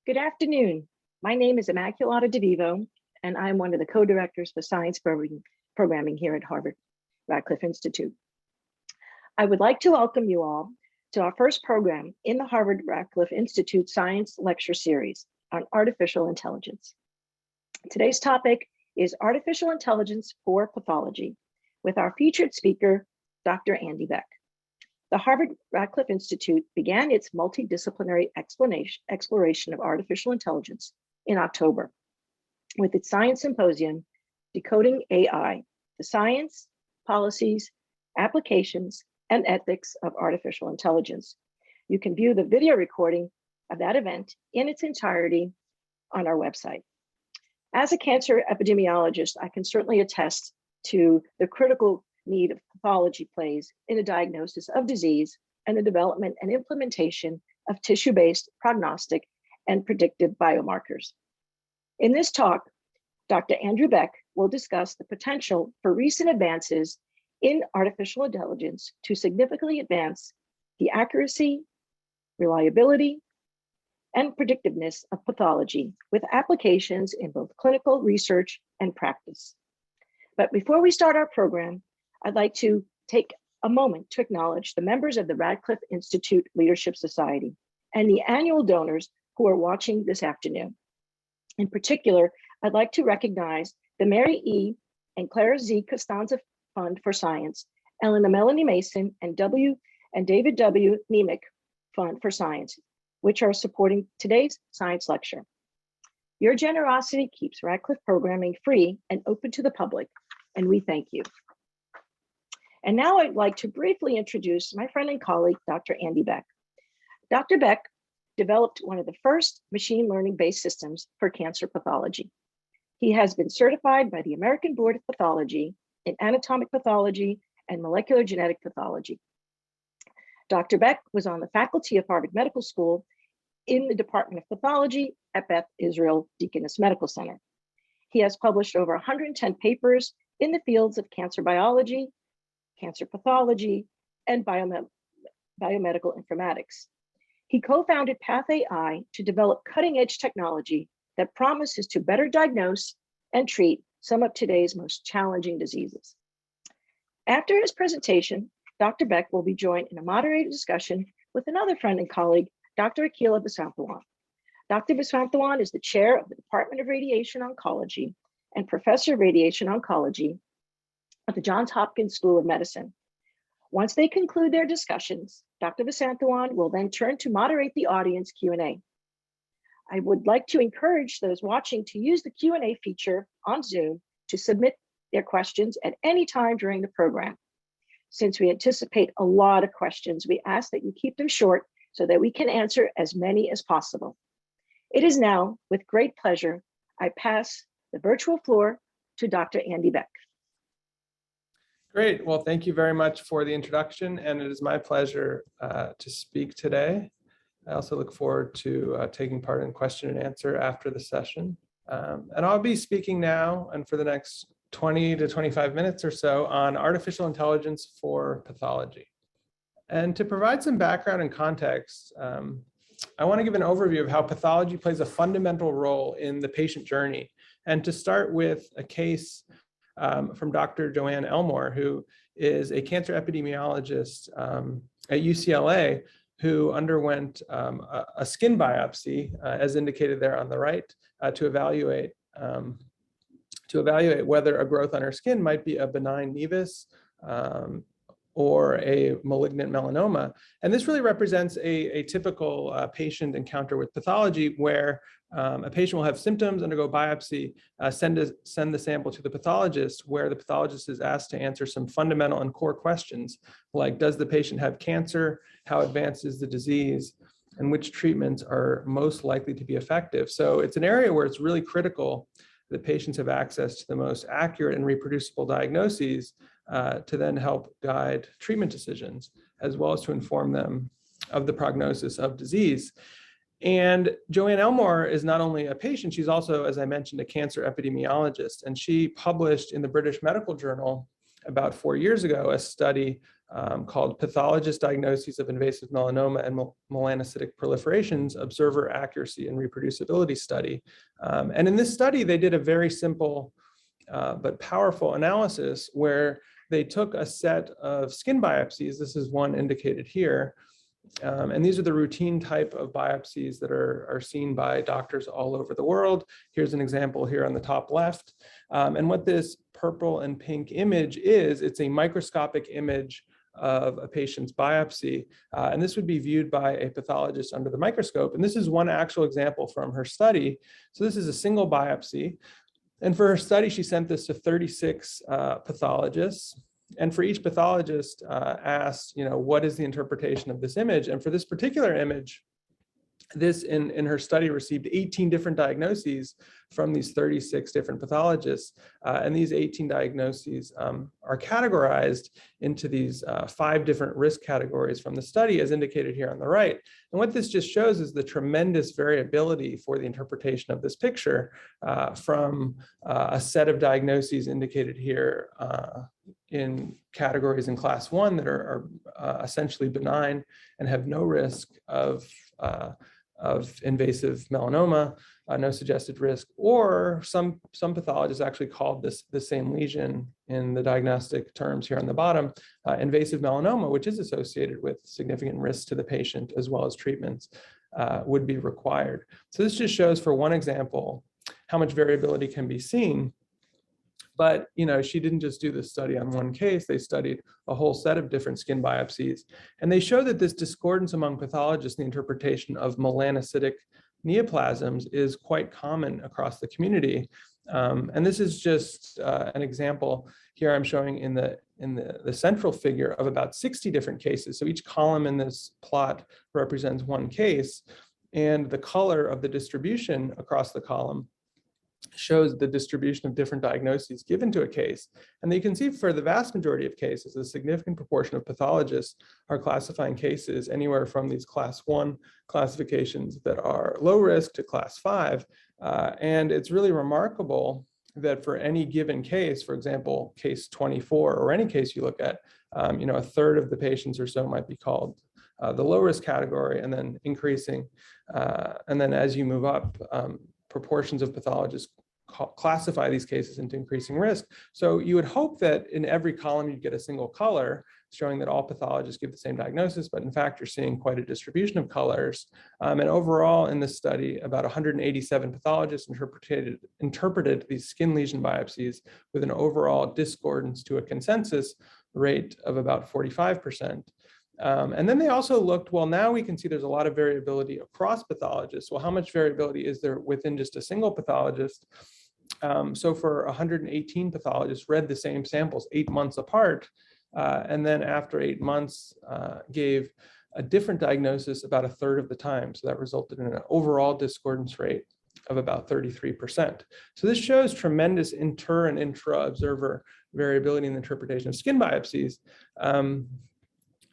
Good afternoon. My name is Immaculata DeVivo, and I'm one of the co-directors for science programming here at Harvard Radcliffe Institute. I would like to welcome you all to our first program in the Harvard Radcliffe Institute Science Lecture Series on artificial intelligence. Today's topic is artificial intelligence for pathology, with our featured speaker, Dr. Andy Beck. The Harvard Radcliffe Institute began its multidisciplinary exploration of artificial intelligence in October with its science symposium, Decoding AI, the Science, Policies, Applications, and Ethics of Artificial Intelligence. You can view the video recording of that event in its entirety on our website. As a cancer epidemiologist, I can certainly attest to the critical need of pathology plays in the diagnosis of disease and the development and implementation of tissue-based prognostic and predictive biomarkers. In this talk, Dr. Andrew Beck will discuss the potential for recent advances in artificial intelligence to significantly advance the accuracy, reliability, and predictiveness of pathology with applications in both clinical research and practice. But before we start our program, I'd like to take a moment to acknowledge the members of the Radcliffe Institute Leadership Society and the annual donors who are watching this afternoon. In particular, I'd like to recognize the Mary E. and Clara Z. Costanza Fund for Science, Ellen and Melanie Mason, and David W. Nemick Fund for Science, which are supporting today's science lecture. Your generosity keeps Radcliffe programming free and open to the public, and we thank you. And now I'd like to briefly introduce my friend and colleague, Dr. Andy Beck. Dr. Beck developed one of the first machine learning-based systems for cancer pathology. He has been certified by the American Board of Pathology in anatomic pathology and molecular genetic pathology. Dr. Beck was on the faculty of Harvard Medical School in the Department of Pathology at Beth Israel Deaconess Medical Center. He has published over 110 papers in the fields of cancer biology, cancer pathology, and biomedical informatics. He co-founded PathAI to develop cutting-edge technology that promises to better diagnose and treat some of today's most challenging diseases. After his presentation, Dr. Beck will be joined in a moderated discussion with another friend and colleague, Dr. Akila Viswanthawan. Dr. Viswanthawan is the chair of the Department of Radiation Oncology and professor of radiation oncology at the Johns Hopkins School of Medicine. Once they conclude their discussions, Dr. Viswanthawan will then turn to moderate the audience Q&A. I would like to encourage those watching to use the Q&A feature on Zoom to submit their questions at any time during the program. Since we anticipate a lot of questions, we ask that you keep them short so that we can answer as many as possible. It is now with great pleasure I pass the virtual floor to Dr. Andy Beck. Great. Well, thank you very much for the introduction, and it is my pleasure to speak today. I also look forward to taking part in question and answer after the session. And I'll be speaking now and for the next 20 to 25 minutes or so on artificial intelligence for pathology. And to provide some background and context, I want to give an overview of how pathology plays a fundamental role in the patient journey. And to start with a case from Dr. Joanne Elmore, who is a cancer epidemiologist at UCLA, who underwent a skin biopsy, as indicated there on the right, to evaluate whether a growth on her skin might be a benign nevus or a malignant melanoma. And this really represents a typical patient encounter with pathology, where a patient will have symptoms, undergo biopsy, send the sample to the pathologist, where the pathologist is asked to answer some fundamental and core questions, like does the patient have cancer, how advanced is the disease, and which treatments are most likely to be effective. So it's an area where it's really critical that patients have access to the most accurate and reproducible diagnoses to then help guide treatment decisions, as well as to inform them of the prognosis of disease. And Joanne Elmore is not only a patient, she's also, as I mentioned, a cancer epidemiologist. And she published in the British Medical Journal about 4 years ago a study called Pathologist Diagnoses of Invasive Melanoma and Melanocytic Proliferations, Observer Accuracy and Reproducibility Study. And in this study, they did a very simple but powerful analysis where they took a set of skin biopsies. This is one indicated here. And these are the routine type of biopsies that are seen by doctors all over the world. Here's an example here on the top left. And what this purple and pink image is, it's a microscopic image of a patient's biopsy. And this would be viewed by a pathologist under the microscope. And this is one actual example from her study. So this is a single biopsy. And for her study, she sent this to 36 pathologists. And for each pathologist asked, what is the interpretation of this image? And for this particular image, this in her study received 18 different diagnoses from these 36 different pathologists. And these 18 diagnoses are categorized into these 5 different risk categories from the study, as indicated here on the right. And what this just shows is the tremendous variability for the interpretation of this picture from a set of diagnoses indicated here in categories in class 1 that are essentially benign and have no risk of invasive melanoma, no suggested risk, or some pathologists actually called this the same lesion in the diagnostic terms here on the bottom, invasive melanoma, which is associated with significant risk to the patient as well as treatments would be required. So this just shows, for one example, how much variability can be seen. But she didn't just do this study on one case. They studied a whole set of different skin biopsies. And they show that this discordance among pathologists in the interpretation of melanocytic neoplasms is quite common across the community. And this is just an example. Here I'm showing in the central figure of about 60 different cases. So each column in this plot represents one case. And the color of the distribution across the column shows the distribution of different diagnoses given to a case. And you can see for the vast majority of cases, a significant proportion of pathologists are classifying cases anywhere from these class 1 classifications that are low risk to class 5. And it's really remarkable that for any given case, for example, case 24, or any case you look at, a third of the patients or so might be called the low risk category, and then increasing. And then as you move up, proportions of pathologists classify these cases into increasing risk. So you would hope that in every column you'd get a single color showing that all pathologists give the same diagnosis, but in fact you're seeing quite a distribution of colors. And overall in this study, about 187 pathologists interpreted these skin lesion biopsies with an overall discordance to a consensus rate of about 45%. And then they also looked, well, now we can see there's a lot of variability across pathologists. Well, how much variability is there within just a single pathologist? So for 118 pathologists read the same samples 8 months apart, and then after 8 months gave a different diagnosis about a third of the time. So that resulted in an overall discordance rate of about 33%. So this shows tremendous inter and intra-observer variability in the interpretation of skin biopsies.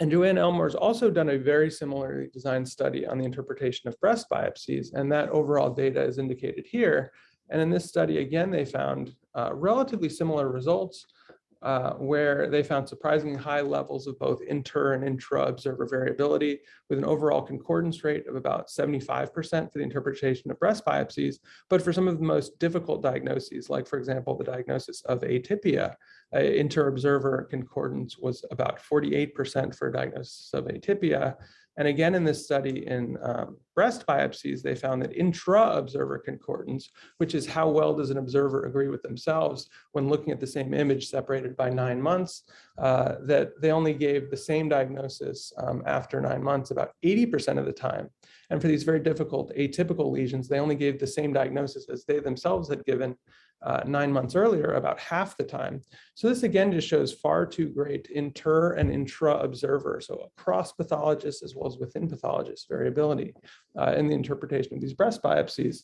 And Joanne Elmore has also done a very similarly designed study on the interpretation of breast biopsies, and that overall data is indicated here. And in this study, again, they found relatively similar results where they found surprisingly high levels of both inter and intra-observer variability, with an overall concordance rate of about 75% for the interpretation of breast biopsies. But for some of the most difficult diagnoses, like, for example, the diagnosis of atypia, inter-observer concordance was about 48% for a diagnosis of atypia. And again, in this study in breast biopsies, they found that intra-observer concordance, which is how well does an observer agree with themselves when looking at the same image separated by 9 months, that they only gave the same diagnosis after 9 months about 80% of the time. And for these very difficult atypical lesions, they only gave the same diagnosis as they themselves had given 9 months earlier, about half the time. So this again just shows far too great inter and intra-observer, so across pathologists as well as within pathologists, variability in the interpretation of these breast biopsies.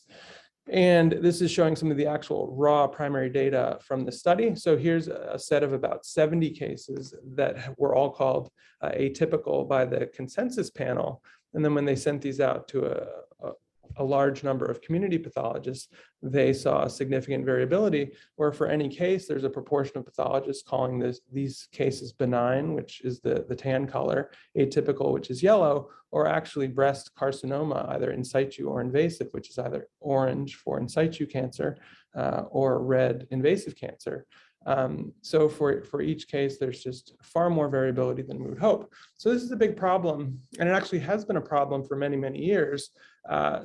And this is showing some of the actual raw primary data from the study. So here's a set of about 70 cases that were all called atypical by the consensus panel. And then when they sent these out to a large number of community pathologists, they saw significant variability, where for any case, there's a proportion of pathologists calling these cases benign, which is the tan color, atypical, which is yellow, or actually breast carcinoma, either in situ or invasive, which is either orange for in situ cancer or red invasive cancer. So for each case, there's just far more variability than we would hope. So this is a big problem, and it actually has been a problem for many, many years.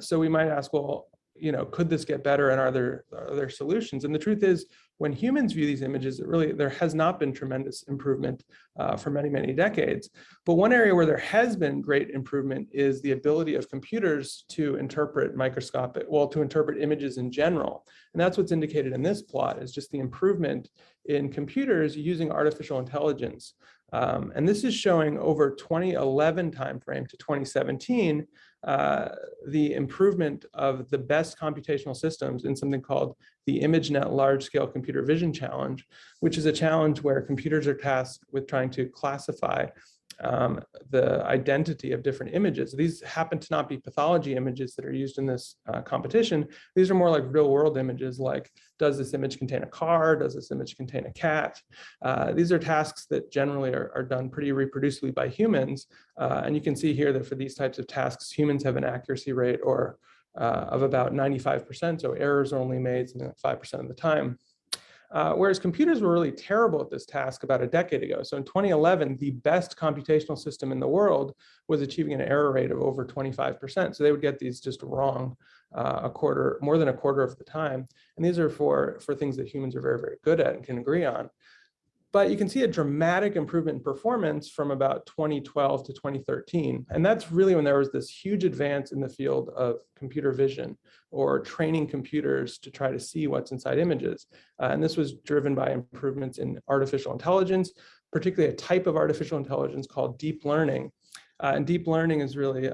So we might ask, well, could this get better, and are there solutions? And the truth is, when humans view these images, there has not been tremendous improvement for many, many decades. But one area where there has been great improvement is the ability of computers to interpret to interpret images in general. And that's what's indicated in this plot, is just the improvement in computers using artificial intelligence. And this is showing over 2011 timeframe to 2017, the improvement of the best computational systems in something called the ImageNet Large-Scale Computer Vision Challenge, which is a challenge where computers are tasked with trying to classify the identity of different images. These happen to not be pathology images that are used in this competition. These are more like real world images, like, does this image contain a car? Does this image contain a cat? These are tasks that generally are done pretty reproducibly by humans. And you can see here that for these types of tasks, humans have an accuracy rate of about 95%, so errors are only made 5% of the time. Whereas computers were really terrible at this task about a decade ago. So in 2011, the best computational system in the world was achieving an error rate of over 25%. So they would get these just wrong more than a quarter of the time. And these are for things that humans are very, very good at and can agree on. But you can see a dramatic improvement in performance from about 2012 to 2013. And that's really when there was this huge advance in the field of computer vision, or training computers to try to see what's inside images. And this was driven by improvements in artificial intelligence, particularly a type of artificial intelligence called deep learning. And deep learning is really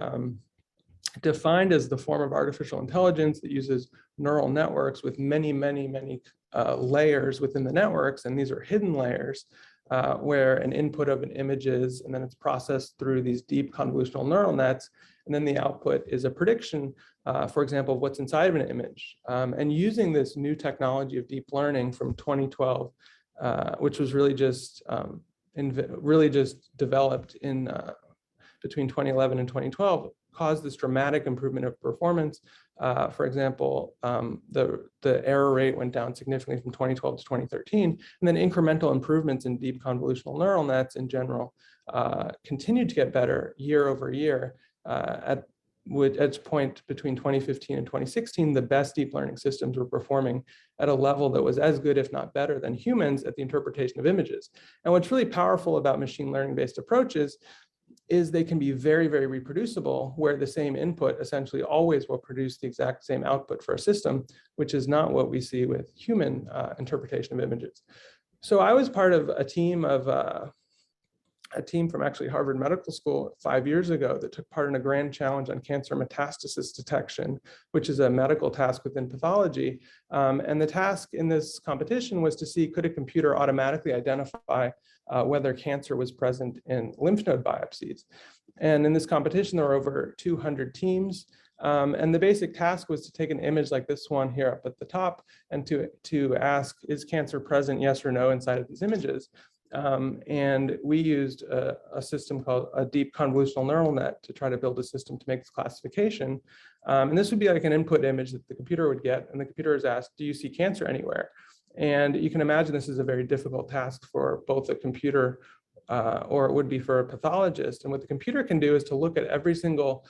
defined as the form of artificial intelligence that uses neural networks with many, many, many layers within the networks, and these are hidden layers where an input of an image is, and then it's processed through these deep convolutional neural nets, and then the output is a prediction, for example, of what's inside of an image. And using this new technology of deep learning from 2012, which was really just developed in between 2011 and 2012, caused this dramatic improvement of performance. For example, the error rate went down significantly from 2012 to 2013, and then incremental improvements in deep convolutional neural nets in general continued to get better year over year. At its point between 2015 and 2016, the best deep learning systems were performing at a level that was as good, if not better, than humans at the interpretation of images. And what's really powerful about machine learning-based approaches is they can be very, very reproducible, where the same input essentially always will produce the exact same output for a system, which is not what we see with human interpretation of images. So I was part of a team from actually Harvard Medical School 5 years ago that took part in a grand challenge on cancer metastasis detection, which is a medical task within pathology. And the task in this competition was to see, could a computer automatically identify whether cancer was present in lymph node biopsies. And in this competition, there were over 200 teams. And the basic task was to take an image like this one here up at the top and to ask, is cancer present, yes or no, inside of these images? And we used a system called a deep convolutional neural net to try to build a system to make this classification. And this would be like an input image that the computer would get, and the computer is asked, do you see cancer anywhere? And you can imagine this is a very difficult task for both a computer or it would be for a pathologist. And what the computer can do is to look at every single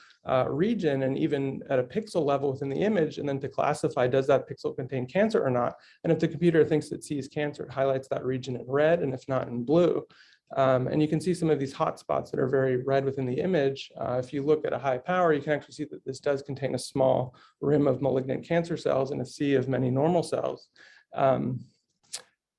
region, and even at a pixel level within the image, and then to classify, does that pixel contain cancer or not? And if the computer thinks it sees cancer, it highlights that region in red, and if not, in blue. And you can see some of these hotspots that are very red within the image. If you look at a high power, you can actually see that this does contain a small rim of malignant cancer cells and a sea of many normal cells.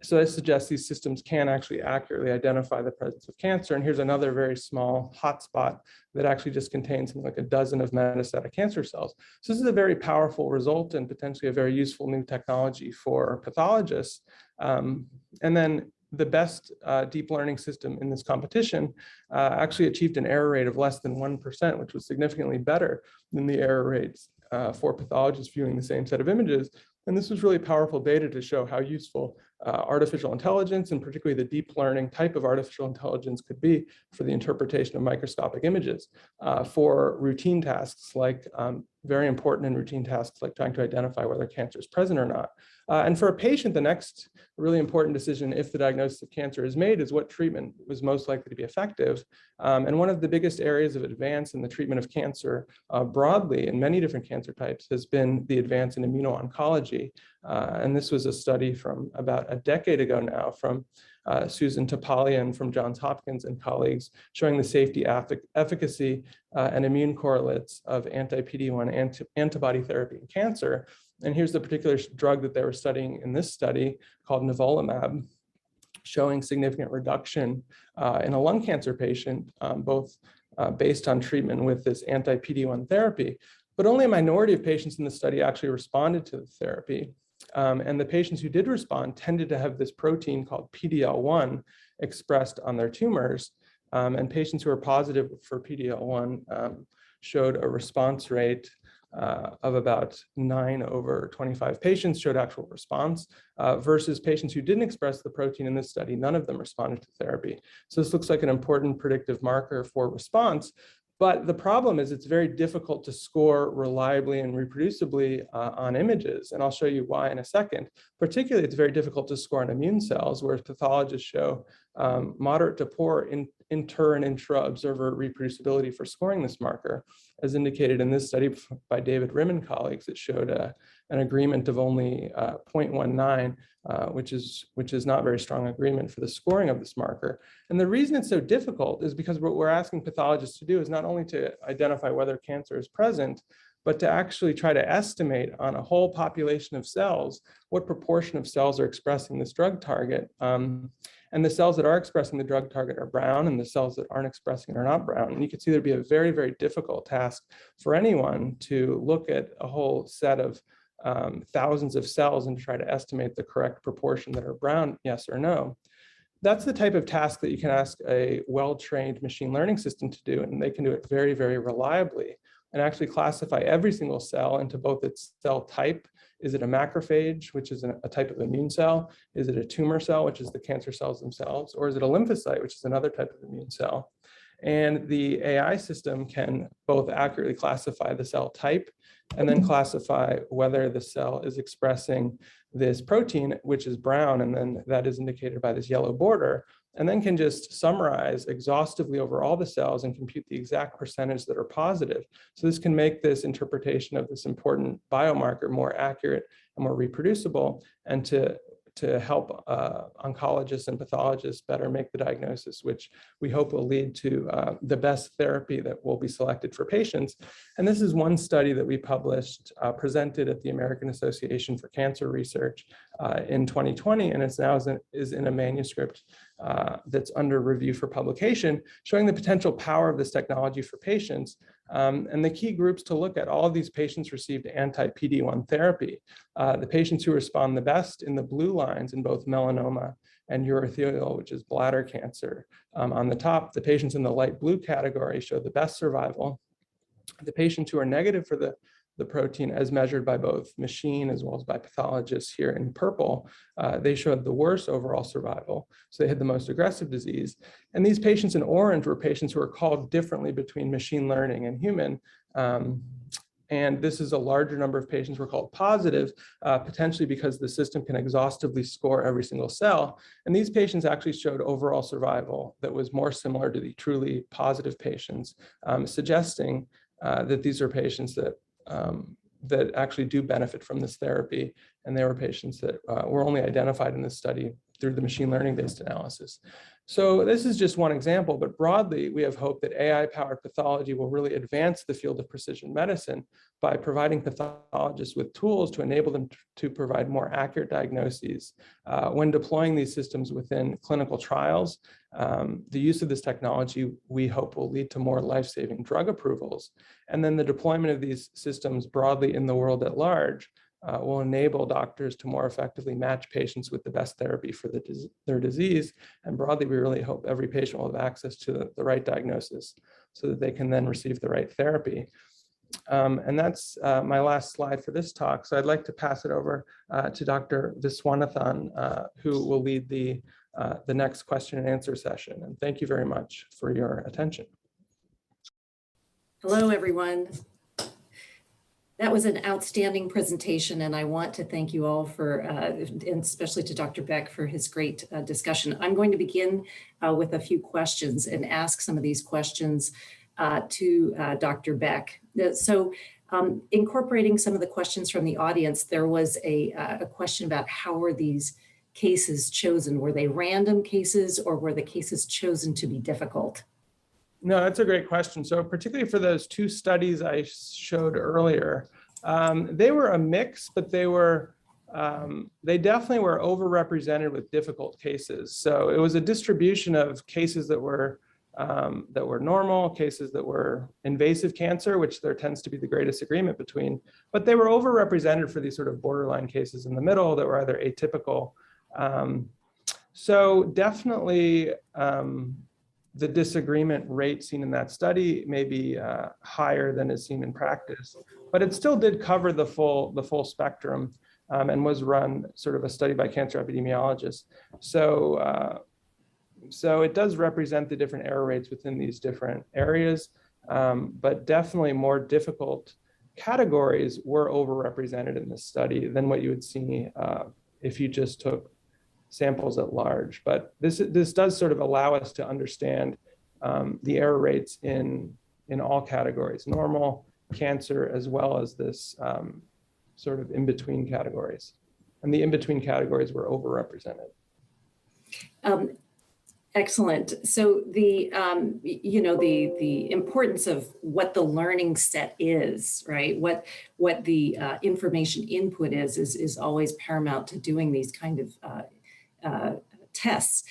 So this suggests these systems can actually accurately identify the presence of cancer. And here's another very small hotspot that actually just contains something like a dozen of metastatic cancer cells. So this is a very powerful result and potentially a very useful new technology for pathologists. And then the best deep learning system in this competition actually achieved an error rate of less than 1%, which was significantly better than the error rates for pathologists viewing the same set of images. And this was really powerful data to show how useful artificial intelligence, and particularly the deep learning type of artificial intelligence, could be for the interpretation of microscopic images for routine tasks, like very important and routine tasks like trying to identify whether cancer is present or not. And for a patient, the next really important decision, if the diagnosis of cancer is made, is what treatment was most likely to be effective. And one of the biggest areas of advance in the treatment of cancer broadly in many different cancer types has been the advance in immuno-oncology. And this was a study from about a decade ago now from Susan Topalian from Johns Hopkins and colleagues, showing the safety, efficacy, and immune correlates of anti-PD-1 antibody therapy in cancer. And here's the particular drug that they were studying in this study called nivolumab, showing significant reduction in a lung cancer patient, both based on treatment with this anti-PD-1 therapy. But only a minority of patients in the study actually responded to the therapy. And the patients who did respond tended to have this protein called PD-L1 expressed on their tumors. And patients who were positive for PD-L1 showed a response rate of about 9 over 25 patients showed actual response versus patients who didn't express the protein in this study. None of them responded to therapy. So this looks like an important predictive marker for response. But the problem is it's very difficult to score reliably and reproducibly on images. And I'll show you why in a second. Particularly, it's very difficult to score on immune cells, whereas pathologists show moderate to poor inter and intra-observer reproducibility for scoring this marker. As indicated in this study by David Rim and colleagues, it showed an agreement of only 0.19, which is not very strong agreement for the scoring of this marker. And the reason it's so difficult is because what we're asking pathologists to do is not only to identify whether cancer is present, but to actually try to estimate on a whole population of cells what proportion of cells are expressing this drug target. And the cells that are expressing the drug target are brown, and the cells that aren't expressing are not brown. And you can see there'd be a very, very difficult task for anyone to look at a whole set of thousands of cells and try to estimate the correct proportion that are brown, yes or no. That's the type of task that you can ask a well-trained machine learning system to do, and they can do it very, very reliably and actually classify every single cell into both its cell type. Is it a macrophage, which is a type of immune cell? Is it a tumor cell, which is the cancer cells themselves? Or is it a lymphocyte, which is another type of immune cell? And the AI system can both accurately classify the cell type and then classify whether the cell is expressing this protein, which is brown, and then that is indicated by this yellow border, and then can just summarize exhaustively over all the cells and compute the exact percentage that are positive. So this can make this interpretation of this important biomarker more accurate and more reproducible, and to help oncologists and pathologists better make the diagnosis, which we hope will lead to the best therapy that will be selected for patients. And this is one study that we published, presented at the American Association for Cancer Research in 2020, and it's now is in a manuscript that's under review for publication, showing the potential power of this technology for patients. And the key groups to look at, all of these patients received anti-PD-1 therapy. The patients who respond the best in the blue lines in both melanoma and urothelial, which is bladder cancer. On the top, the patients in the light blue category show the best survival. The patients who are negative for the protein, as measured by both machine as well as by pathologists here in purple, they showed the worst overall survival. So they had the most aggressive disease. And these patients in orange were patients who were called differently between machine learning and human. And this is a larger number of patients who were called positive, potentially because the system can exhaustively score every single cell. And these patients actually showed overall survival that was more similar to the truly positive patients, suggesting that these are patients that actually do benefit from this therapy. And they were patients that were only identified in this study through the machine learning-based analysis. So this is just one example, but broadly, we have hope that AI-powered pathology will really advance the field of precision medicine by providing pathologists with tools to enable them to provide more accurate diagnoses. When deploying these systems within clinical trials, the use of this technology, we hope, will lead to more life-saving drug approvals. And then the deployment of these systems broadly in the world at large will enable doctors to more effectively match patients with the best therapy for their disease. And broadly, we really hope every patient will have access to the right diagnosis so that they can then receive the right therapy. And that's my last slide for this talk. So I'd like to pass it over to Dr. Viswanathan, who will lead the next question and answer session. And thank you very much for your attention. Hello, everyone. That was an outstanding presentation, and I want to thank you all for, and especially to Dr. Beck for his great discussion. I'm going to begin with a few questions and ask some of these questions to Dr. Beck. So incorporating some of the questions from the audience, there was a question about how were these cases chosen? Were they random cases or were the cases chosen to be difficult? No, that's a great question. So particularly for those two studies I showed earlier, they were a mix, but they definitely were overrepresented with difficult cases. So it was a distribution of cases that were normal, cases that were invasive cancer, which there tends to be the greatest agreement between, but they were overrepresented for these sort of borderline cases in the middle that were either atypical. So definitely, the disagreement rate seen in that study may be higher than is seen in practice, but it still did cover the full spectrum and was run sort of a study by cancer epidemiologists. So, so it does represent the different error rates within these different areas, but definitely more difficult categories were overrepresented in this study than what you would see if you just took samples at large. But this does sort of allow us to understand the error rates in all categories, normal, cancer, as well as this sort of in-between categories. And the in-between categories were overrepresented. Excellent. So the the importance of what the learning set is, right? What the information input is always paramount to doing these kind of tests.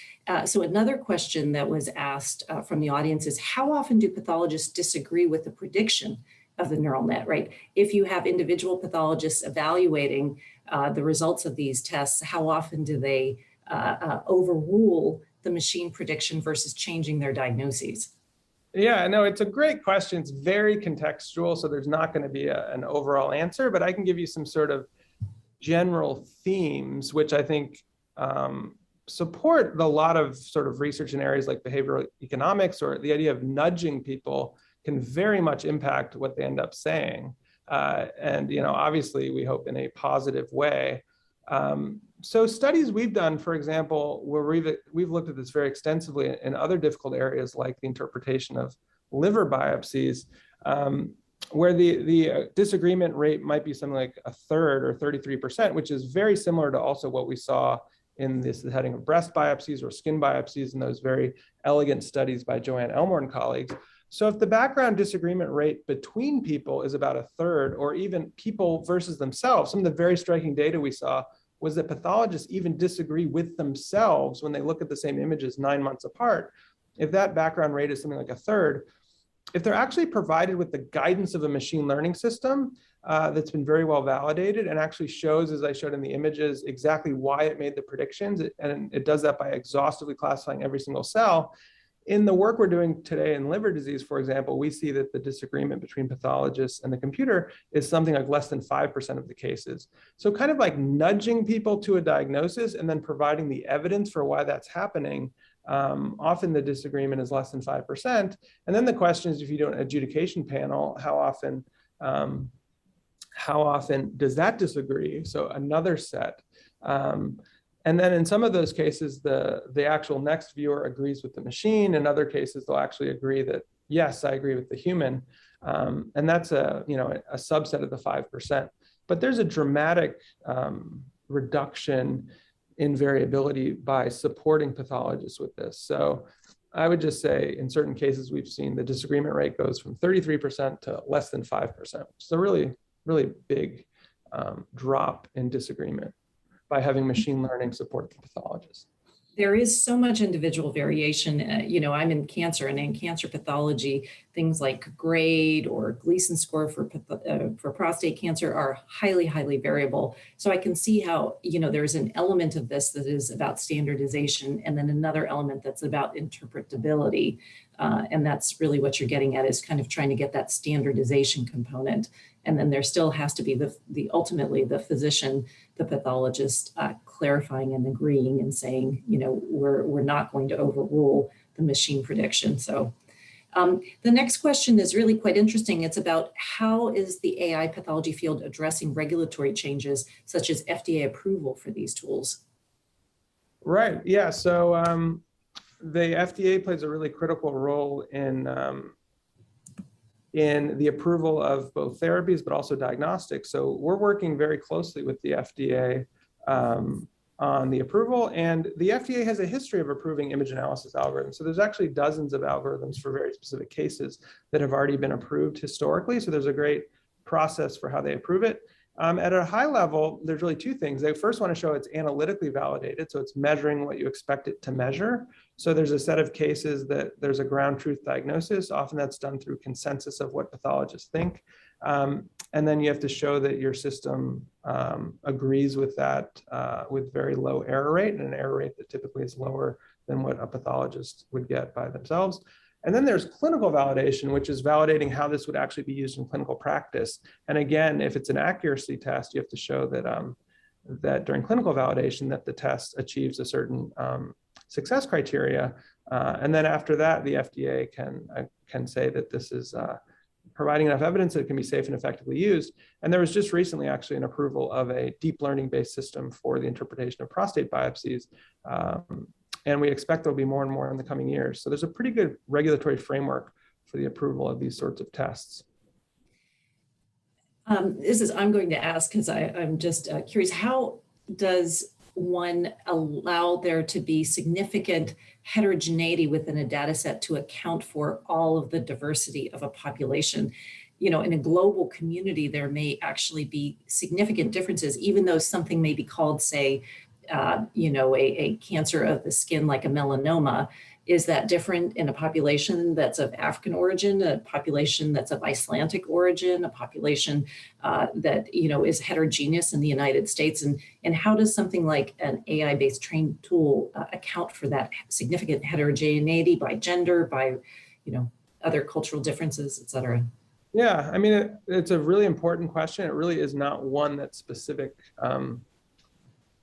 So another question that was asked from the audience is, how often do pathologists disagree with the prediction of the neural net, right? If you have individual pathologists evaluating the results of these tests, how often do they overrule the machine prediction versus changing their diagnoses? Yeah, no, it's a great question. It's very contextual, so there's not going to be an overall answer, but I can give you some sort of general themes, which I think support a lot of sort of research in areas like behavioral economics, or the idea of nudging people can very much impact what they end up saying. And, obviously we hope in a positive way. So studies we've done, for example, where we've looked at this very extensively in other difficult areas like the interpretation of liver biopsies, where the disagreement rate might be something like a third or 33%, which is very similar to also what we saw in the heading of breast biopsies or skin biopsies in those very elegant studies by Joanne Elmore and colleagues. So if the background disagreement rate between people is about a third, or even people versus themselves, some of the very striking data we saw was that pathologists even disagree with themselves when they look at the same images 9 months apart. If that background rate is something like a third, if they're actually provided with the guidance of a machine learning system that's been very well validated and actually shows, as I showed in the images, exactly why it made the predictions, and it does that by exhaustively classifying every single cell. In the work we're doing today in liver disease, for example, we see that the disagreement between pathologists and the computer is something like less than 5% of the cases. So kind of like nudging people to a diagnosis and then providing the evidence for why that's happening. Often the disagreement is less than 5%. And then the question is, if you do an adjudication panel, how often does that disagree? So another set. And then in some of those cases, the actual next viewer agrees with the machine. In other cases, they'll actually agree that, yes, I agree with the human. And that's a subset of the 5%. But there's a dramatic reduction in variability by supporting pathologists with this. So I would just say in certain cases, we've seen the disagreement rate goes from 33% to less than 5%. So really, really big drop in disagreement by having machine learning support the pathologist. There is so much individual variation. I'm in cancer, and in cancer pathology, things like grade or Gleason score for prostate cancer are highly, highly variable. So I can see how, there's an element of this that is about standardization, and then another element that's about interpretability. And that's really what you're getting at, is kind of trying to get that standardization component. And then there still has to be ultimately the physician, the pathologist, clarifying and agreeing and saying, we're not going to overrule the machine prediction. So the next question is really quite interesting. It's about how is the AI pathology field addressing regulatory changes such as FDA approval for these tools? Right. Yeah. So the FDA plays a really critical role in the approval of both therapies, but also diagnostics. So we're working very closely with the FDA on the approval, and the FDA has a history of approving image analysis algorithms. So there's actually dozens of algorithms for very specific cases that have already been approved historically. So there's a great process for how they approve it. At a high level, there's really two things. They first want to show it's analytically validated, so it's measuring what you expect it to measure. So there's a set of cases that there's a ground truth diagnosis. Often that's done through consensus of what pathologists think. And then you have to show that your system agrees with that with very low error rate, and an error rate that typically is lower than what a pathologist would get by themselves. And then there's clinical validation, which is validating how this would actually be used in clinical practice. And again, if it's an accuracy test, you have to show that that during clinical validation that the test achieves a certain success criteria. And then after that, the FDA can say that this is providing enough evidence that it can be safe and effectively used. And there was just recently actually an approval of a deep learning-based system for the interpretation of prostate biopsies. And we expect there'll be more and more in the coming years. So there's a pretty good regulatory framework for the approval of these sorts of tests. I'm going to ask, because I'm just curious, how does one allow there to be significant heterogeneity within a data set to account for all of the diversity of a population? In a global community, there may actually be significant differences, even though something may be called, say, a cancer of the skin like a melanoma. Is that different in a population that's of African origin, a population that's of Icelandic origin, a population that is heterogeneous in the United States? And how does something like an AI-based trained tool account for that significant heterogeneity by gender, by other cultural differences, et cetera? Yeah, I mean, it's a really important question. It really is not one that's specific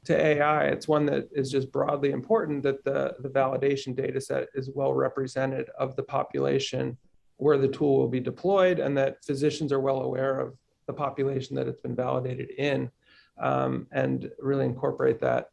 to AI. It's one that is just broadly important, that the validation data set is well represented of the population where the tool will be deployed, and that physicians are well aware of the population that it's been validated in, and really incorporate that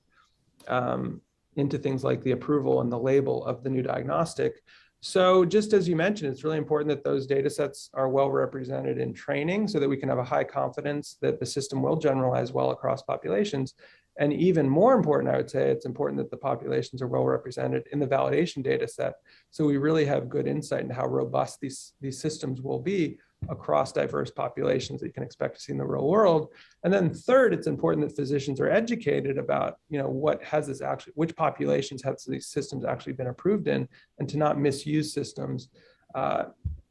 into things like the approval and the label of the new diagnostic. So just as you mentioned, it's really important that those data sets are well represented in training so that we can have a high confidence that the system will generalize well across populations. And even more important, I would say, it's important that the populations are well represented in the validation data set. So we really have good insight into how robust these systems will be across diverse populations that you can expect to see in the real world. And then third, it's important that physicians are educated about, which populations have these systems actually been approved in, and to not misuse systems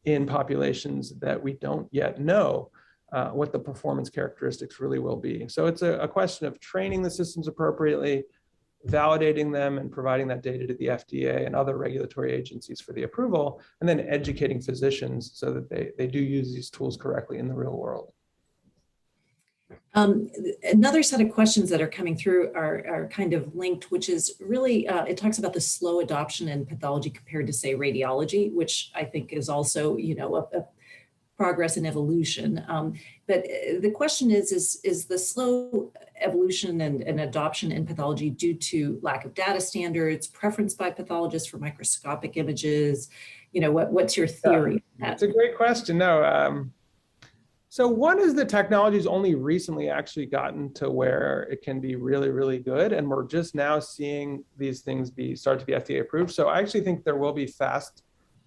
in populations that we don't yet know what the performance characteristics really will be. So it's a question of training the systems appropriately, validating them, and providing that data to the FDA and other regulatory agencies for the approval, and then educating physicians so that they do use these tools correctly in the real world. Another set of questions that are coming through are kind of linked, which is really, it talks about the slow adoption in pathology compared to, say, radiology, which I think is also, a progress and evolution. But the question is the slow evolution and adoption in pathology due to lack of data standards, preference by pathologists for microscopic images? What's your theory? That's a great question. No. So one is the technology's only recently actually gotten to where it can be really, really good. And we're just now seeing these things start to be FDA approved. So I actually think there will be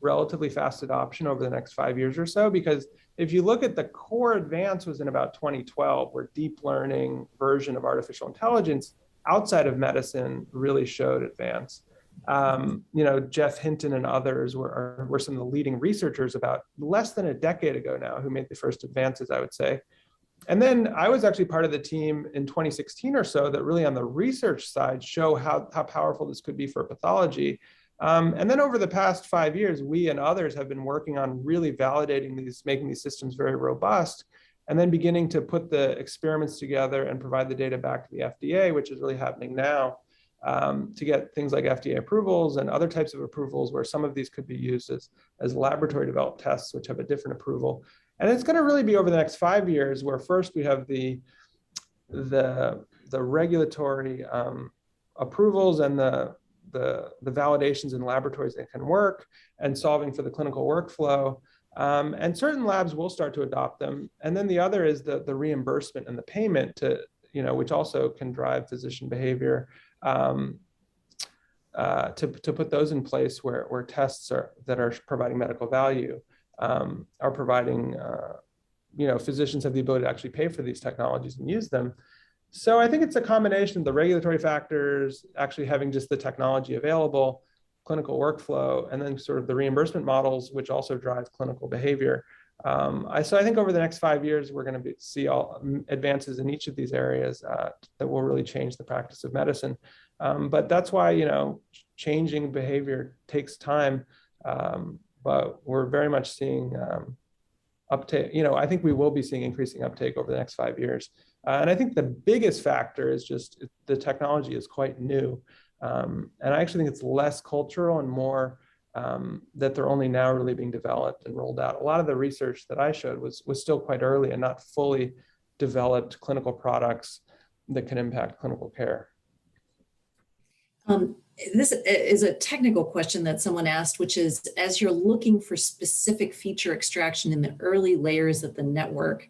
relatively fast adoption over the next 5 years or so, because if you look at the core advance was in about 2012, where deep learning version of artificial intelligence outside of medicine really showed advance. Jeff Hinton and others were some of the leading researchers about less than a decade ago now who made the first advances, I would say. And then I was actually part of the team in 2016 or so that really on the research side show how powerful this could be for pathology. And then over the past 5 years, we and others have been working on really validating these, making these systems very robust, and then beginning to put the experiments together and provide the data back to the FDA, which is really happening now, to get things like FDA approvals and other types of approvals where some of these could be used as laboratory developed tests, which have a different approval. And it's going to really be over the next 5 years, where first we have the regulatory approvals and the validations in laboratories that can work and solving for the clinical workflow. And certain labs will start to adopt them. And then the other is the reimbursement and the payment to, which also can drive physician behavior, to put those in place where tests that are providing medical value are providing, physicians have the ability to actually pay for these technologies and use them. So I think it's a combination of the regulatory factors, actually having just the technology available, clinical workflow, and then sort of the reimbursement models, which also drive clinical behavior. So I think over the next 5 years, we're going to see all advances in each of these areas that will really change the practice of medicine. But that's why, changing behavior takes time. But we're very much seeing uptake. I think we will be seeing increasing uptake over the next 5 years. And I think the biggest factor is just the technology is quite new. And I actually think it's less cultural and more that they're only now really being developed and rolled out. A lot of the research that I showed was still quite early and not fully developed clinical products that can impact clinical care. This is a technical question that someone asked, which is, as you're looking for specific feature extraction in the early layers of the network,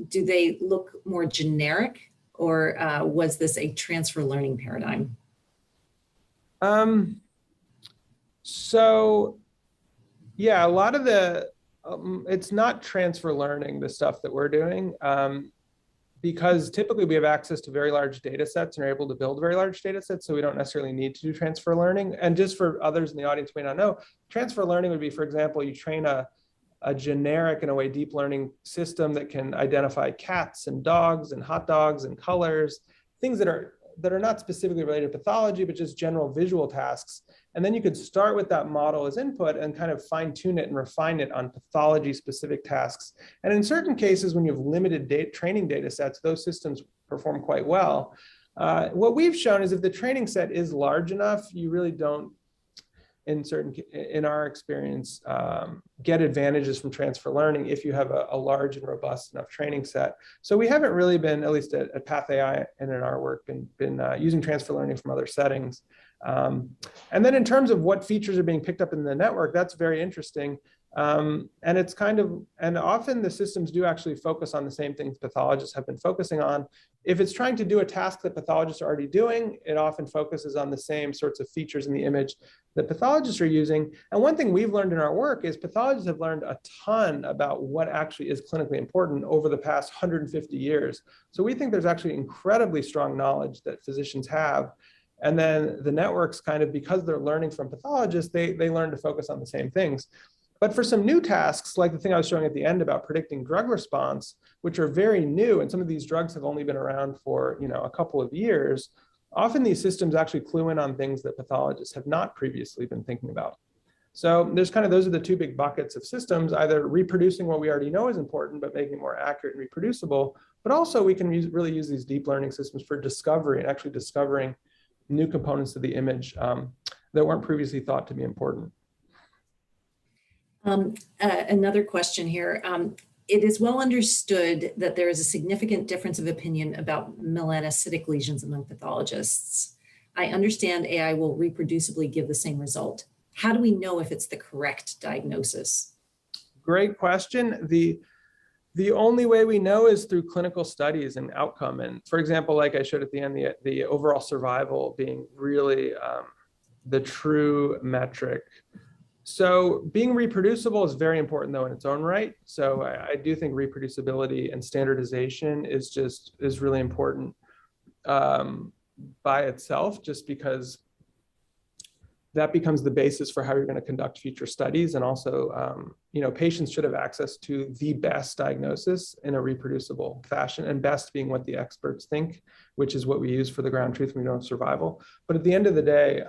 do they look more generic, or was this a transfer learning paradigm? So yeah, a lot of it's not transfer learning, the stuff that we're doing, because typically we have access to very large data sets and are able to build very large data sets. So we don't necessarily need to do transfer learning. And just for others in the audience who may not know, transfer learning would be, for example, you train a generic, in a way, deep learning system that can identify cats and dogs and hot dogs and colors, things that are not specifically related to pathology, but just general visual tasks. And then you could start with that model as input and kind of fine tune it and refine it on pathology specific tasks. And in certain cases, when you have limited training data sets, those systems perform quite well. What we've shown is if the training set is large enough, you really don't, in our experience, get advantages from transfer learning if you have a large and robust enough training set. So we haven't really been, at least at PathAI and in our work, been using transfer learning from other settings. And then in terms of what features are being picked up in the network, that's very interesting. And it's and often the systems do actually focus on the same things pathologists have been focusing on. If it's trying to do a task that pathologists are already doing, it often focuses on the same sorts of features in the image that pathologists are using. And one thing we've learned in our work is pathologists have learned a ton about what actually is clinically important over the past 150 years. So we think there's actually incredibly strong knowledge that physicians have. And then the networks because they're learning from pathologists, they learn to focus on the same things. But for some new tasks, like the thing I was showing at the end about predicting drug response, which are very new, and some of these drugs have only been around for a couple of years, often these systems actually clue in on things that pathologists have not previously been thinking about. So there's those are the two big buckets of systems, either reproducing what we already know is important, but making it more accurate and reproducible, but also we can really use these deep learning systems for discovery and actually discovering new components of the image that weren't previously thought to be important. Another question here. It is well understood that there is a significant difference of opinion about melanocytic lesions among pathologists. I understand AI will reproducibly give the same result. How do we know if it's the correct diagnosis? Great question. The only way we know is through clinical studies and outcome. And for example, like I showed at the end, the overall survival being really the true metric. So being reproducible is very important though in its own right. So I do think reproducibility and standardization is really important. by itself, just because that becomes the basis for how you're going to conduct future studies. And also, patients should have access to the best diagnosis in a reproducible fashion, and best being what the experts think, which is what we use for the ground truth when we know survival. But at the end of the day,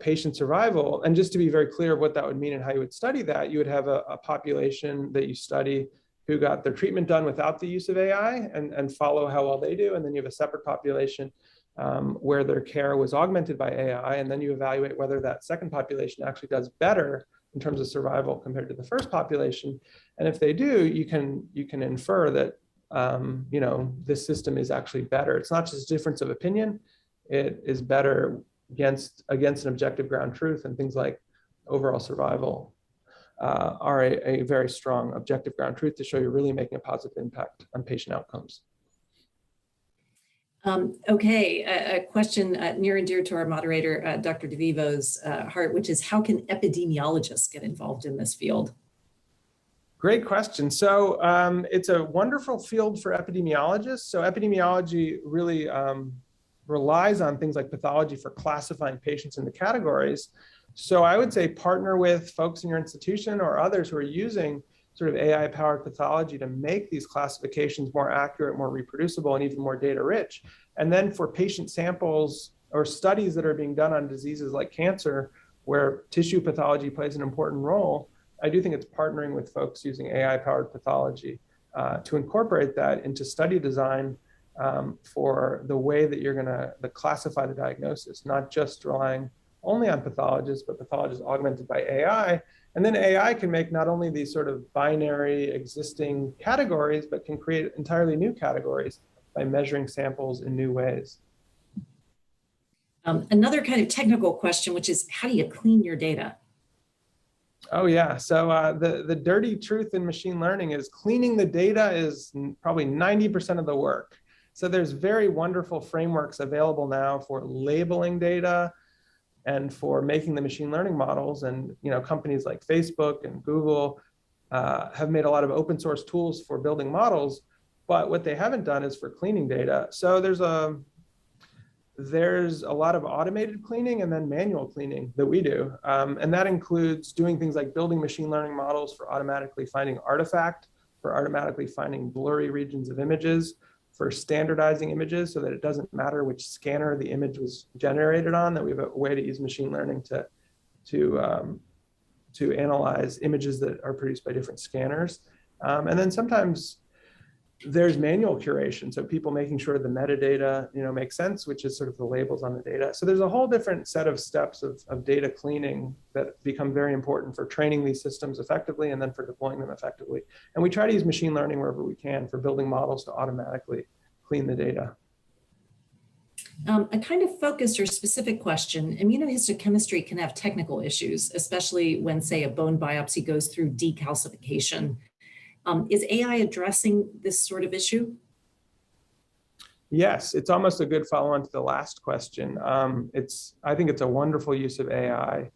patient survival, and just to be very clear of what that would mean and how you would study that, you would have a population that you study who got their treatment done without the use of AI and follow how well they do. And then you have a separate population where their care was augmented by AI, and then you evaluate whether that second population actually does better in terms of survival compared to the first population. And if they do, you can infer that this system is actually better. It's not just a difference of opinion; it is better against an objective ground truth, and things like overall survival are a very strong objective ground truth to show you're really making a positive impact on patient outcomes. Okay, a question near and dear to our moderator, Dr. DeVivo's heart, which is, how can epidemiologists get involved in this field? Great question. So it's a wonderful field for epidemiologists. So epidemiology really relies on things like pathology for classifying patients into categories. So I would say partner with folks in your institution or others who are using sort of AI-powered pathology to make these classifications more accurate, more reproducible, and even more data rich. And then for patient samples or studies that are being done on diseases like cancer, where tissue pathology plays an important role, I do think it's partnering with folks using AI-powered pathology to incorporate that into study design for the way that you're going to classify the diagnosis, not just relying only on pathologists, but pathologists augmented by AI. And then AI can make not only these sort of binary existing categories, but can create entirely new categories by measuring samples in new ways. Another kind of technical question, which is, how do you clean your data? Oh yeah, so the dirty truth in machine learning is cleaning the data is probably 90% of the work. So there's very wonderful frameworks available now for labeling data and for making the machine learning models. And companies like Facebook and Google have made a lot of open source tools for building models, but what they haven't done is for cleaning data. So there's a lot of automated cleaning and then manual cleaning that we do. And that includes doing things like building machine learning models for automatically finding artifact, for automatically finding blurry regions of images, for standardizing images so that it doesn't matter which scanner the image was generated on, that we have a way to use machine learning to analyze images that are produced by different scanners. And then sometimes there's manual curation, so people making sure the metadata makes sense, which is sort of the labels on the data. So there's a whole different set of steps of data cleaning that become very important for training these systems effectively and then for deploying them effectively. And we try to use machine learning wherever we can for building models to automatically clean the data. A kind of focused or specific question: immunohistochemistry can have technical issues, especially when, say, a bone biopsy goes through decalcification. Is AI addressing this sort of issue? Yes, it's almost a good follow-on to the last question. I think it's a wonderful use of AI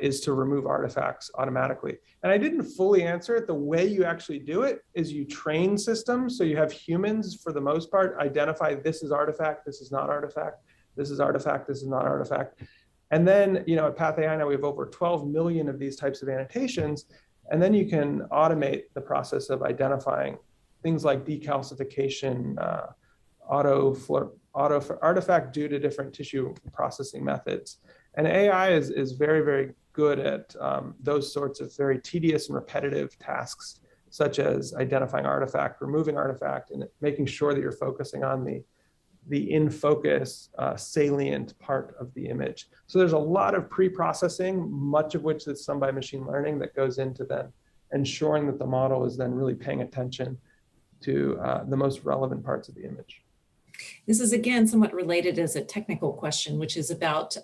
is to remove artifacts automatically. And I didn't fully answer it. The way you actually do it is you train systems. So you have humans, for the most part, identify this is artifact, this is not artifact, this is artifact, this is not artifact. And then, at PathAI now we have over 12 million of these types of annotations. And then you can automate the process of identifying things like decalcification, artifact due to different tissue processing methods. And AI is very, very good at those sorts of very tedious and repetitive tasks, such as identifying artifact, removing artifact, and making sure that you're focusing on the in-focus salient part of the image. So there's a lot of pre-processing, much of which is done by machine learning, that goes into then ensuring that the model is then really paying attention to the most relevant parts of the image. This is, again, somewhat related as a technical question, which is about,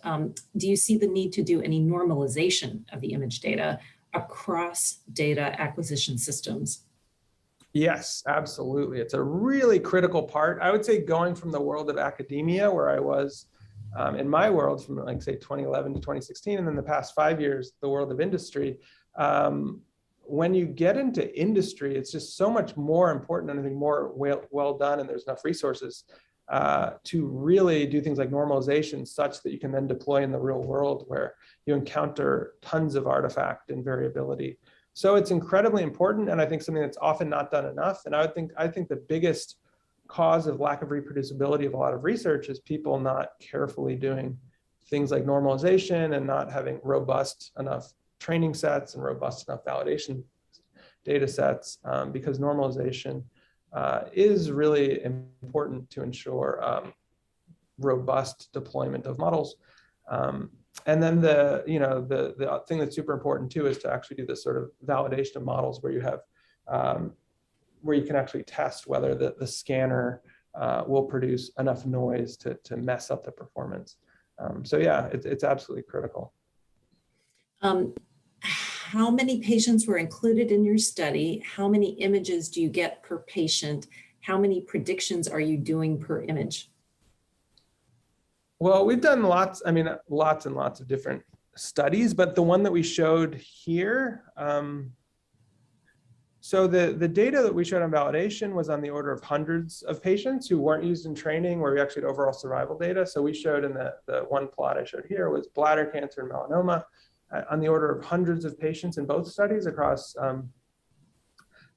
do you see the need to do any normalization of the image data across data acquisition systems? Yes, absolutely. It's a really critical part. I would say going from the world of academia, where I was in my world from say 2011 to 2016, and then the past 5 years, the world of industry. When you get into industry, it's just so much more important and I think more well done, and there's enough resources to really do things like normalization such that you can then deploy in the real world where you encounter tons of artifact and variability. So it's incredibly important, and I think something that's often not done enough. And I think the biggest cause of lack of reproducibility of a lot of research is people not carefully doing things like normalization and not having robust enough training sets and robust enough validation data sets, because normalization is really important to ensure robust deployment of models. And then the thing that's super important too is to actually do this sort of validation of models where you have where you can actually test whether the scanner will produce enough noise to mess up the performance. So yeah, it's absolutely critical. How many patients were included in your study? How many images do you get per patient? How many predictions are you doing per image? Well, we've done lots and lots of different studies, but the one that we showed here, so the data that we showed on validation was on the order of hundreds of patients who weren't used in training, where we actually had overall survival data. So we showed in the one plot I showed here was bladder cancer and melanoma on the order of hundreds of patients in both studies across,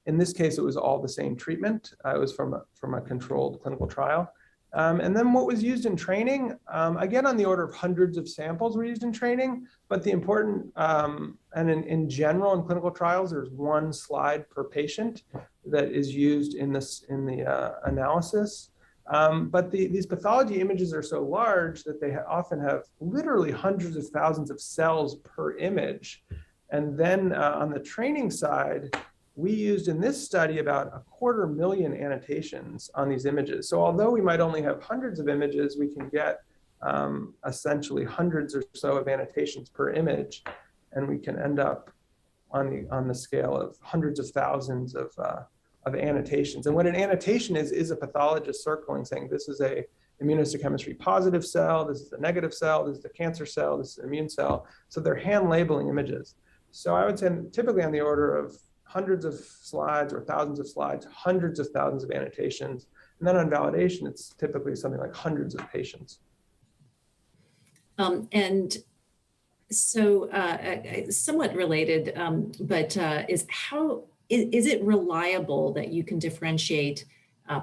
in this case, it was all the same treatment. It was from a controlled clinical trial. And then what was used in training, again, on the order of hundreds of samples were used in training, but the important, and in general in clinical trials, there's one slide per patient that is used in the analysis. But these pathology images are so large that they often have literally hundreds of thousands of cells per image. And then on the training side, we used in this study about 250,000 annotations on these images. So although we might only have hundreds of images, we can get essentially hundreds or so of annotations per image, and we can end up on the scale of hundreds of thousands of annotations. And what an annotation is a pathologist circling saying, this is a immunohistochemistry positive cell, this is a negative cell, this is a cancer cell, this is an immune cell. So they're hand labeling images. So I would say typically on the order of hundreds of slides or thousands of slides, hundreds of thousands of annotations. And then on validation, it's typically something like hundreds of patients. And so somewhat related, but is it reliable that you can differentiate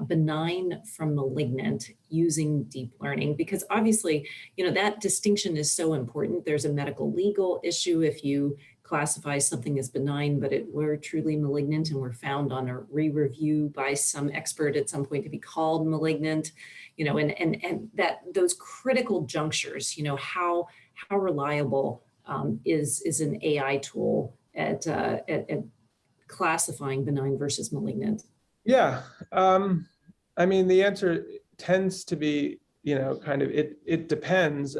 benign from malignant using deep learning? Because obviously, that distinction is so important. There's a medical legal issue if you classify something as benign, but it were truly malignant and were found on a re-review by some expert at some point to be called malignant, and that those critical junctures, how reliable is an AI tool at classifying benign versus malignant? Yeah, the answer tends to be, it depends.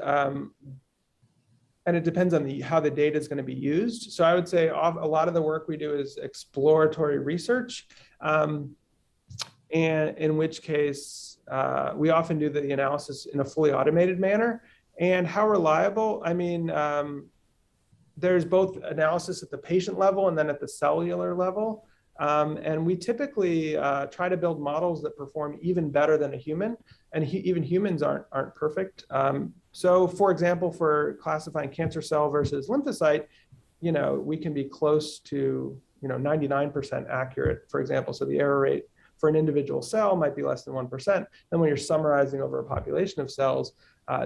And it depends on how the data is going to be used. So I would say a lot of the work we do is exploratory research, and in which case we often do the analysis in a fully automated manner. And how reliable? There's both analysis at the patient level and then at the cellular level. And we typically try to build models that perform even better than a human, and even humans aren't perfect. So for example, for classifying cancer cell versus lymphocyte, we can be close to 99% accurate, for example. So the error rate for an individual cell might be less than 1%. Then when you're summarizing over a population of cells,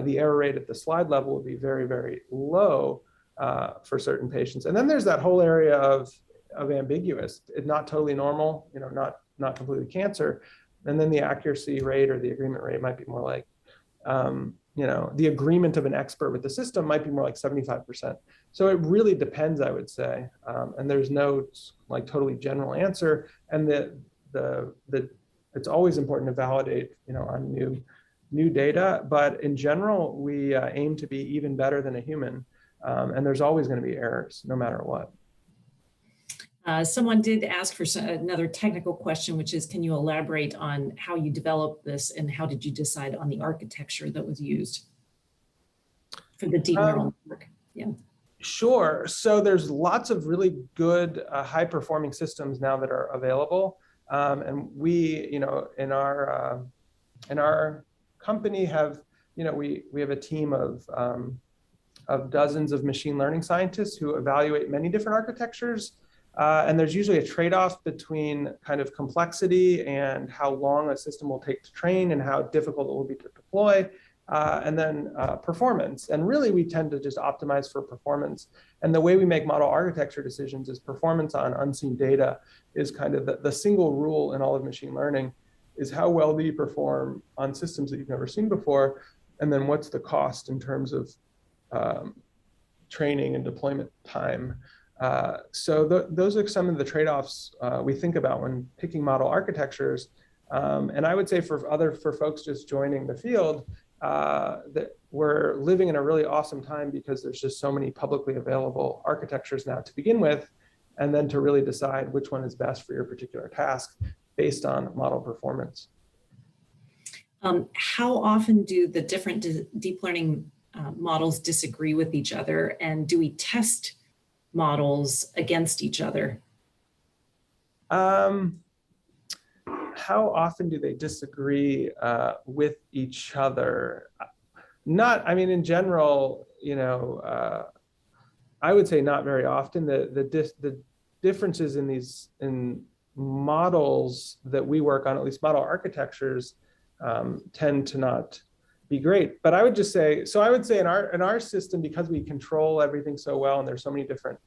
the error rate at the slide level would be very, very low for certain patients. And then there's that whole area of ambiguous, not totally normal, not completely cancer. And then the accuracy rate or the agreement rate might be more like, the agreement of an expert with the system might be more like 75%. So it really depends, I would say. And there's no like totally general answer. And it's always important to validate, on new data. But in general, we aim to be even better than a human. And there's always going to be errors, no matter what. Someone did ask for another technical question, which is, can you elaborate on how you developed this and how did you decide on the architecture that was used for the deep neural network? Yeah. Sure. So there's lots of really good high-performing systems now that are available, and we, in our company have, we have a team of dozens of machine learning scientists who evaluate many different architectures. And there's usually a trade-off between kind of complexity and how long a system will take to train and how difficult it will be to deploy, and then performance. And really, we tend to just optimize for performance. And the way we make model architecture decisions is performance on unseen data is kind of the single rule in all of machine learning, is how well do you perform on systems that you've never seen before, and then what's the cost in terms of training and deployment time. So those are some of the trade-offs we think about when picking model architectures. And I would say for folks just joining the field, that we're living in a really awesome time because there's just so many publicly available architectures now to begin with, and then to really decide which one is best for your particular task based on model performance. How often do the different deep learning models disagree with each other, and do we test models against each other? How often do they disagree with each other? In general, I would say not very often. The differences in models that we work on, at least model architectures, tend to not be great. But I would just say, in our system, because we control everything so well, and there's so many different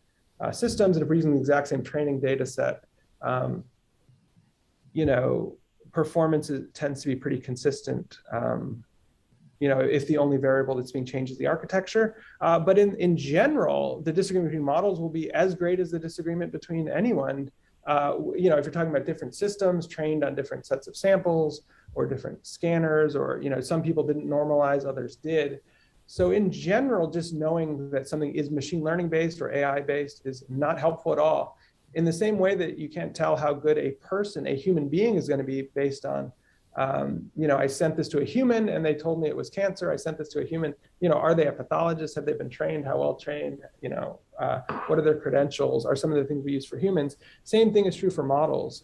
systems, and if we're using the exact same training data set, performance tends to be pretty consistent. If the only variable that's being changed is the architecture. But in general, the disagreement between models will be as great as the disagreement between anyone. If you're talking about different systems trained on different sets of samples or different scanners, or some people didn't normalize, others did. So in general, just knowing that something is machine learning based or AI based is not helpful at all. In the same way that you can't tell how good a human being is going to be based on, I sent this to a human and they told me it was cancer. I sent this to a human. Are they a pathologist? Have they been trained? How well trained? What are their credentials? Are some of the things we use for humans? Same thing is true for models.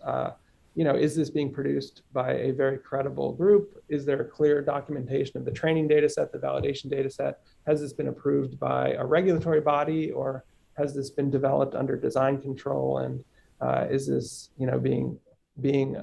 Is this being produced by a very credible group? Is there a clear documentation of the training data set, the validation data set? Has this been approved by a regulatory body, or has this been developed under design control? And is this, being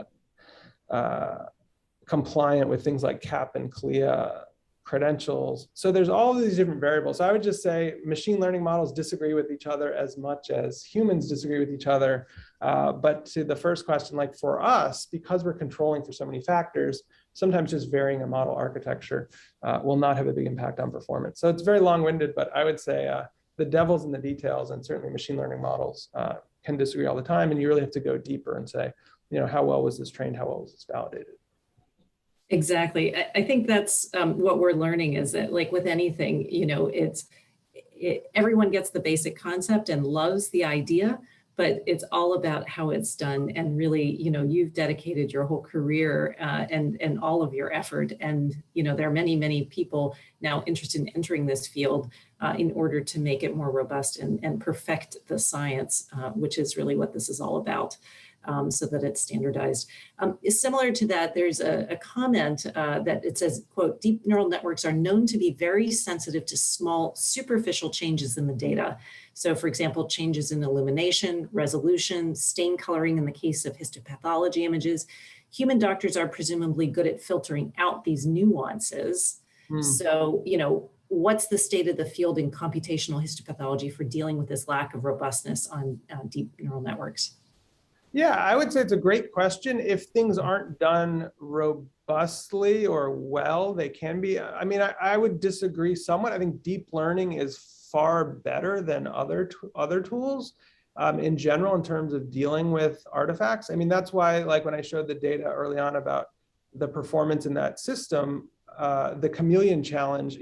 compliant with things like CAP and CLIA credentials? So there's all of these different variables. So I would just say machine learning models disagree with each other as much as humans disagree with each other. But to the first question, like for us, because we're controlling for so many factors, sometimes just varying a model architecture will not have a big impact on performance. So it's very long-winded, but I would say the devil's in the details, and certainly machine learning models can disagree all the time. And you really have to go deeper and say, how well was this trained? How well was this validated? Exactly. I think that's what we're learning, is that, like with anything, everyone gets the basic concept and loves the idea, but it's all about how it's done. And really, you've dedicated your whole career and all of your effort. And, there are many, many people now interested in entering this field in order to make it more robust and perfect the science, which is really what this is all about. So that it's standardized. Similar to that, there's a comment that it says, quote, deep neural networks are known to be very sensitive to small superficial changes in the data. So for example, changes in illumination, resolution, stain coloring in the case of histopathology images. Human doctors are presumably good at filtering out these nuances. So, what's the state of the field in computational histopathology for dealing with this lack of robustness on deep neural networks? Yeah, I would say it's a great question. If things aren't done robustly or well, they can be. I would disagree somewhat. I think deep learning is far better than other tools in general in terms of dealing with artifacts. That's why, like when I showed the data early on about the performance in that system, the chameleon challenge,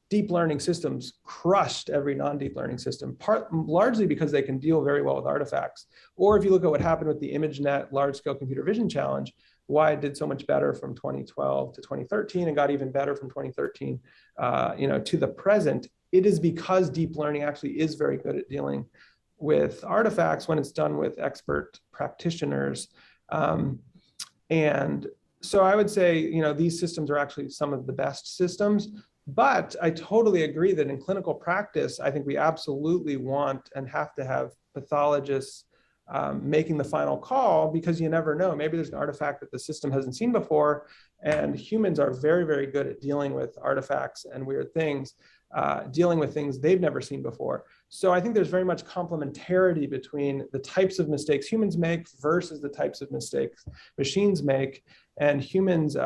deep learning systems crushed every non-deep learning system, largely because they can deal very well with artifacts. Or if you look at what happened with the ImageNet large-scale computer vision challenge, why it did so much better from 2012 to 2013 and got even better from 2013 to the present, it is because deep learning actually is very good at dealing with artifacts when it's done with expert practitioners. And So I would say, these systems are actually some of the best systems, but I totally agree that in clinical practice, I think we absolutely want and have to have pathologists making the final call, because you never know. Maybe there's an artifact that the system hasn't seen before, and humans are very, very good at dealing with artifacts and weird things, dealing with things they've never seen before. So I think there's very much complementarity between the types of mistakes humans make versus the types of mistakes machines make. And humans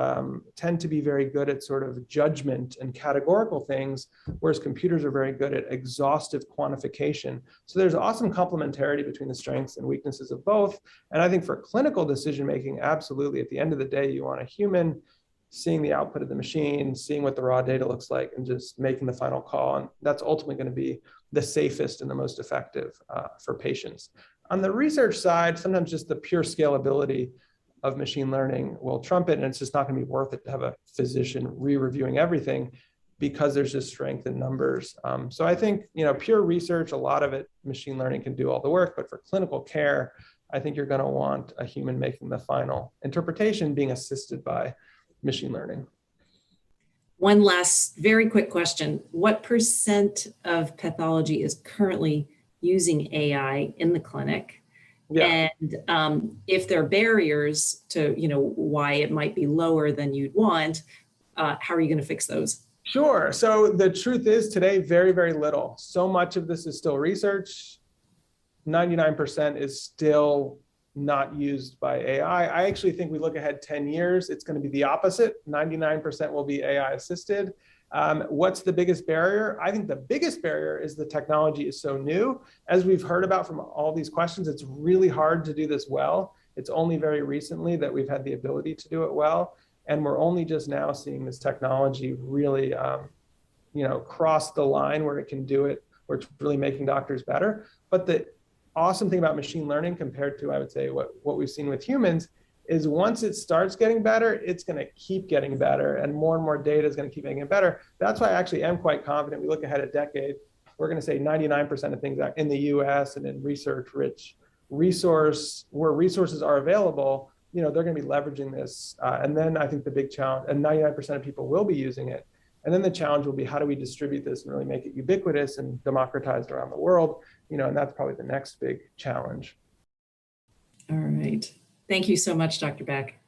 tend to be very good at sort of judgment and categorical things, whereas computers are very good at exhaustive quantification. So there's awesome complementarity between the strengths and weaknesses of both. And I think for clinical decision-making, absolutely, at the end of the day, you want a human seeing the output of the machine, seeing what the raw data looks like, and just making the final call. And that's ultimately going to be the safest and the most effective for patients. On the research side, sometimes just the pure scalability of machine learning will trump it, and it's just not going to be worth it to have a physician re-reviewing everything, because there's just strength in numbers. So I think, pure research, a lot of it, machine learning can do all the work, but for clinical care, I think you're going to want a human making the final interpretation, being assisted by machine learning. One last very quick question. What % of pathology is currently using AI in the clinic? Yeah. And if there are barriers to, why it might be lower than you'd want, how are you going to fix those? Sure. So the truth is today, very, very little. So much of this is still research. 99% is still not used by AI. I actually think we look ahead 10 years, it's going to be the opposite. 99% will be AI assisted. What's the biggest barrier? I think the biggest barrier is the technology is so new. As we've heard about from all these questions, it's really hard to do this well. It's only very recently that we've had the ability to do it well. And we're only just now seeing this technology really, cross the line where it can do it, where it's really making doctors better. But the awesome thing about machine learning compared to, I would say, what we've seen with humans is once it starts getting better, it's going to keep getting better, and more data is going to keep making it better. That's why I actually am quite confident. We look ahead a decade, we're going to say 99% of things in the US and in research-rich where resources are available, they're going to be leveraging this. And then I think the big challenge, and 99% of people will be using it. And then the challenge will be, how do we distribute this and really make it ubiquitous and democratized around the world? And that's probably the next big challenge. All right. Thank you so much, Dr. Beck.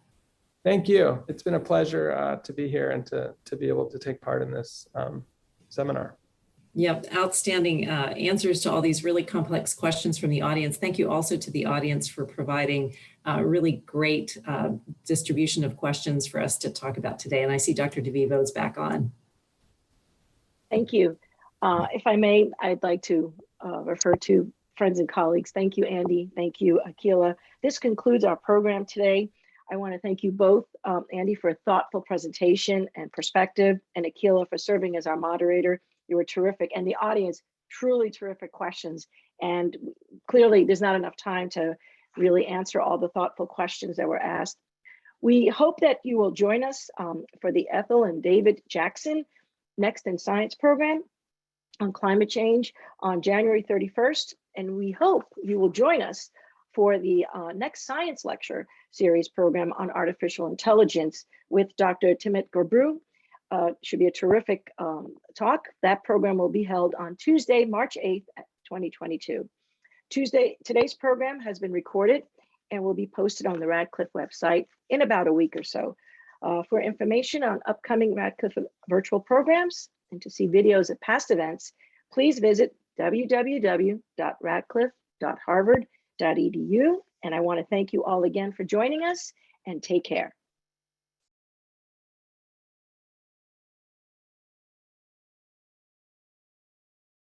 Thank you. It's been a pleasure to be here and to be able to take part in this seminar. Yep, outstanding answers to all these really complex questions from the audience. Thank you also to the audience for providing really great distribution of questions for us to talk about today. And I see Dr. DeVivo is back on. Thank you. If I may, I'd like to refer to friends and colleagues. Thank you, Andy. Thank you, Akila. This concludes our program today. I want to thank you both, Andy, for a thoughtful presentation and perspective, and Akila for serving as our moderator. You were terrific, and the audience, truly terrific questions. And clearly, there's not enough time to really answer all the thoughtful questions that were asked. We hope that you will join us for the Ethel and David Jackson Next in Science program on climate change on January 31st. And we hope you will join us for the next science lecture series program on artificial intelligence with Dr. Timit Gabru. Should be a terrific talk. That program will be held on Tuesday, March 8th, 2022. Today's program has been recorded and will be posted on the Radcliffe website in about a week or so. For information on upcoming Radcliffe virtual programs and to see videos of past events, please visit www.radcliffe.harvard.edu. And I want to thank you all again for joining us, and take care.